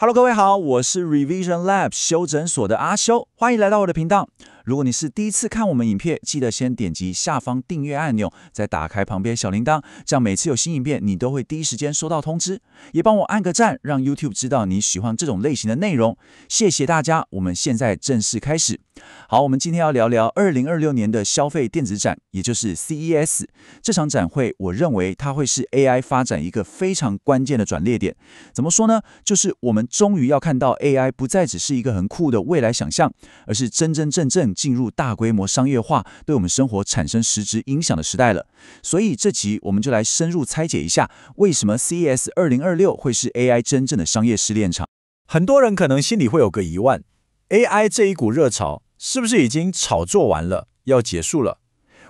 Hello， 各位好，我是 Revision Lab 修診所的阿修，歡迎來到我的頻道。如果你是第一次看我們影片，記得先點擊下方訂閱按鈕，再打開旁邊小鈴鐺，這樣每次有新影片，你都會第一時間收到通知。也幫我按個讚，讓 YouTube 知道你喜歡這種類型的內容。謝謝大家，我們現在正式開始。好，我們今天要聊聊2026年的消費電子展，也就是 CES。這場展會，我認為它會是 AI 發展一個非常關鍵的轉捩點。怎麼說呢？就是我們終於要看到 AI 不再只是一個很酷的未來想象，而是真真正正進入大規模商業化，對我們生活產生實質影響的時代了。所以這集我們就來深入拆解一下，為什麼 CES 2026會是 AI 真正的商業試煉場。很多人可能心裡會有個疑問， AI 這一股熱潮是不是已經炒作完了，要結束了？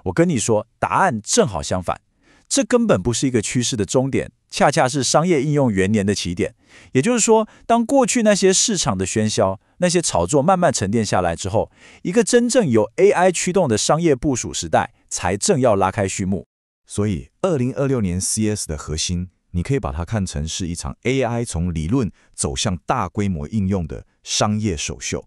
我跟你說，答案正好相反，這根本不是一個趨勢的終點，恰恰是商業應用元年的起點。也就是說，當過去那些市場的喧囂、那些炒作慢慢沉澱下來之後，一個真正由 AI 驅動的商業部署時代才正要拉開序幕。所以2026年 CES 的核心，你可以把它看成是一場 AI 從理論走向大規模應用的商業首秀。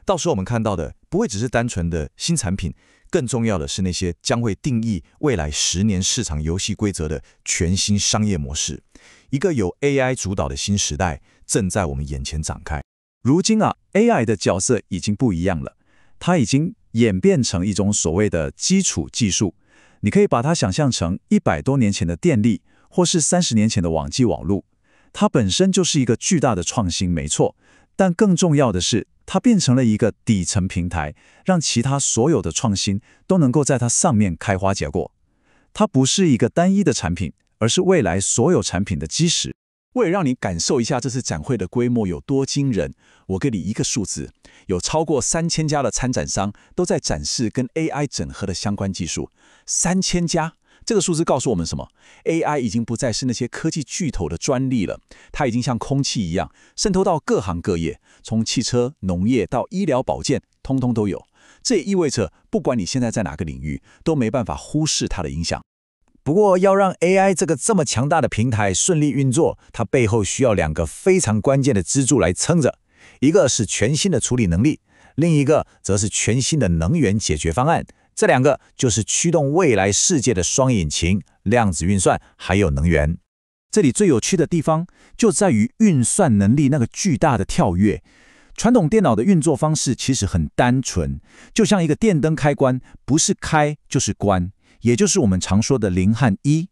到時候我們看到的不會只是單純的新產品，更重要的是那些將會定義未來10年市場遊戲規則的全新商業模式。一個由 AI 主導的新時代正在我們眼前展開。如今AI 的角色已經不一樣了，它已經演變成一種所謂的基礎技術。你可以把它想象成100多年前的電力，或是30年前的網際網路。它本身就是一個巨大的創新，沒錯。但更重要的是，它變成了一個底層平台，讓其他所有的創新都能夠在它上面開花結果。它不是一個單一的產品，而是未來所有產品的基石。為了讓你感受一下這次展會的規模有多驚人，我給你一個數字，有超過3000家的參展商都在展示跟 AI 整合的相關技術。3000家，這個數字告訴我們什麼？ AI 已經不再是那些科技巨頭的專利了，它已經像空氣一樣滲透到各行各業，從汽車、農業到醫療保健，通通都有。這也意味着，不管你現在在哪個領域，都沒辦法忽視它的影響。不過，要讓 AI 這麼強大的平台順利運作，它背後需要2個非常關鍵的支柱來撐着，一個是全新的處理能力，另一個則是全新的能源解決方案。這2個就是驅動未來世界的雙引擎：量子運算還有能源。這裡最有趣的地方就在於運算能力那個巨大的跳躍。傳統電腦的運作方式其實很單純，就像一個電燈開關，不是開就是關，也就是我們常說的0和1。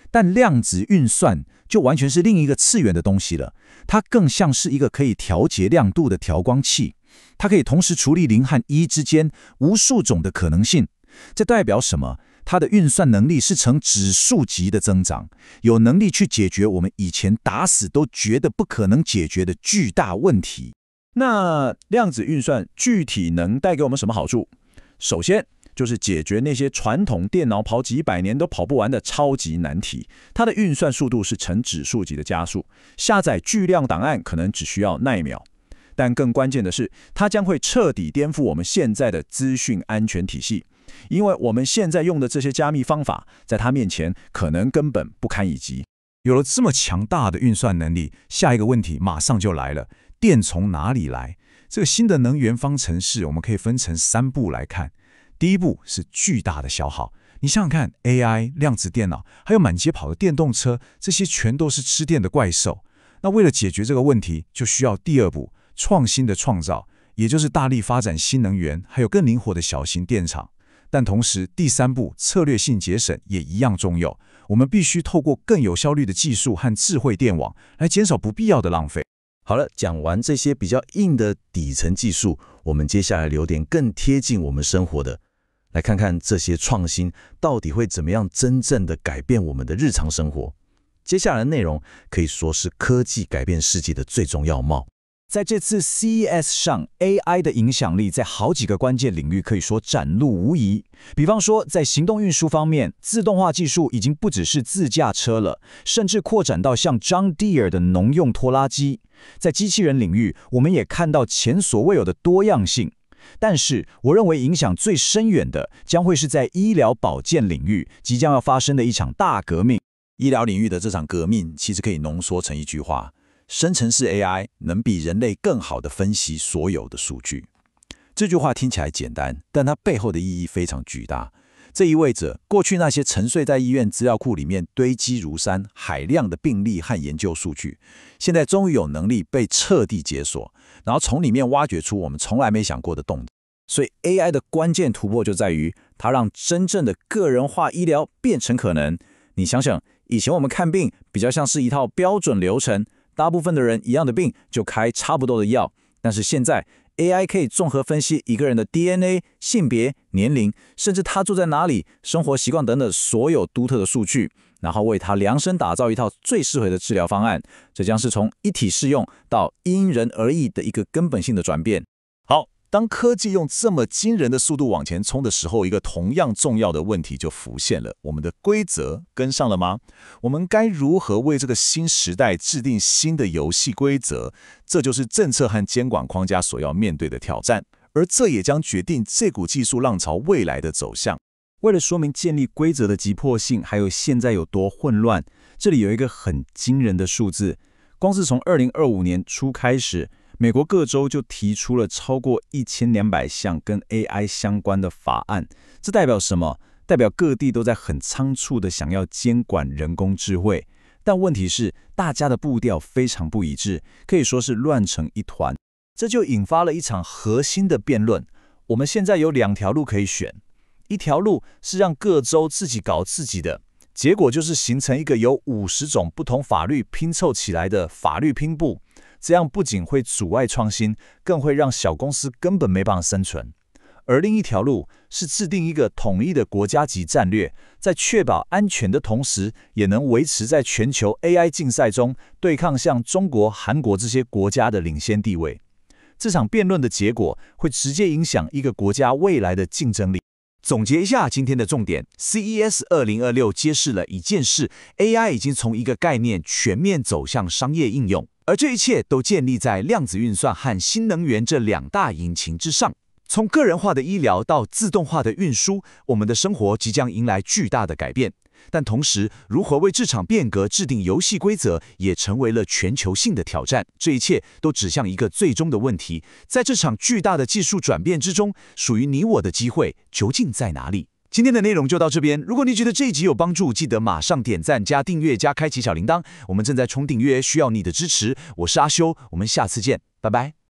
但量子運算就完全是另一個次元的東西了，它更像是一個可以調節亮度的調光器，它可以同時處理0和1之間無數種的可能性。這代表什麼？它的運算能力是呈指數級的增長，有能力去解決我們以前打死都覺得不可能解決的巨大問題。那量子運算具體能帶給我們什麼好處？首先就是解決那些傳統電腦跑幾百年都跑不完的超級難題。它的運算速度是呈指數級的加速，下載巨量檔案可能只需要奈秒。但更關鍵的是，它將會徹底顛覆我們現在的資訊安全體系，因為我們現在用的這些加密方法，在它面前可能根本不堪一擊。有了這麼強大的運算能力，下一個問題馬上就來了：電從哪裡來？這個新的能源方程式，我們可以分成3步來看。第一步是巨大的消耗。你想想看 ，AI、量子電腦，還有滿街跑的電動車，這些全都是吃電的怪獸。那為了解決這個問題，就需要第2步，創新的創造，也就是大力發展新能源，還有更靈活的小型電廠。但同時，第3步，策略性節省也一樣重要。我們必須透過更有效率的技術和智慧電網，來減少不必要的浪費。好了，講完這些比較硬的底層技術，我們接下來留點更貼近我們生活的，來看看這些創新到底會怎麼樣真正的改變我們的日常生活。接下來的內容可以說是科技改變世界的最終要貌。在這次 CES 上 ，AI 的影響力在好幾個關鍵領域可以說展露無遺。比方說，在行動運輸方面，自動化技術已經不只是自駕車了，甚至擴展到像 John Deere 的農用拖拉機。在機器人領域，我們也看到前所未有的多樣性。但是，我認為影響最深遠的，將會是在醫療保健領域即將要發生的一場大革命。醫療領域的這場革命，其實可以濃縮成一句話：生成式 AI 能比人類更好地分析所有的數據。這句話聽起來簡單，但它背後的意義非常巨大。這意味着，過去那些沉睡在醫院資料庫裡面堆積如山、海量的病例和研究數據，現在終於有能力被徹底解鎖，然後從裡面挖掘出我們從來沒想過的動態。所以 AI 的關鍵突破就在於，它讓真正的個人化醫療變成可能。你想想，以前我們看病比較像是一套標準流程，大部分的人一樣的病就開差不多的藥，但是現在AI 可以綜合分析一個人的 DNA、性別、年齡，甚至他住在哪裡、生活習慣等等所有獨特的數據，然後為他量身打造一套最適合的治療方案。這將是從一體適用到因人而異的一個根本性的轉變。好，當科技用這麼驚人的速度往前衝的時候，一個同樣重要的問題就浮現了：我們的規則跟上了嗎？我們該如何為這個新時代制定新的遊戲規則？這就是政策和監管框架所要面對的挑戰，而這也將決定這股技術浪潮未來的走向。為了說明建立規則的急迫性，還有現在有多混亂，這裡有一個很驚人的數字：光是從2025年初開始，美國各州就提出了超過1200項跟 AI 相關的法案。這代表什麼？代表各地都在很倉促地想要監管人工智慧。但問題是，大家的步調非常不一致，可以說是亂成一團。這就引發了一場核心的辯論。我們現在有2條路可以選，一條路是讓各州自己搞自己的，結果就是形成一個由50種不同法律拼湊起來的法律拼布。這樣不僅會阻礙創新，更會讓小公司根本沒辦法生存。而另一條路是制定一個統一的國家級戰略，在確保安全的同時，也能維持在全球 AI 競賽中對抗像中國、韓國這些國家的領先地位。這場辯論的結果會直接影響一個國家未來的競爭力。總結一下今天的重點 ，CES 2026揭示了一件事 ：AI 已經從一個概念全面走向商業應用。而這一切都建立在量子運算和新能源這2大引擎之上。從個人化的醫療到自動化的運輸，我們的生活即將迎來巨大的改變。但同時，如何為這場變革制定遊戲規則，也成為了全球性的挑戰。這一切都指向一個最終的問題：在這場巨大的技術轉變之中，屬於你我的機會究竟在哪裡？今天的內容就到這邊。如果你覺得這一集有幫助，記得馬上點讚、加訂閱、加開啟小鈴鐺。我們正在衝訂閱，需要你的支持。我是阿修，我們下次見，拜拜。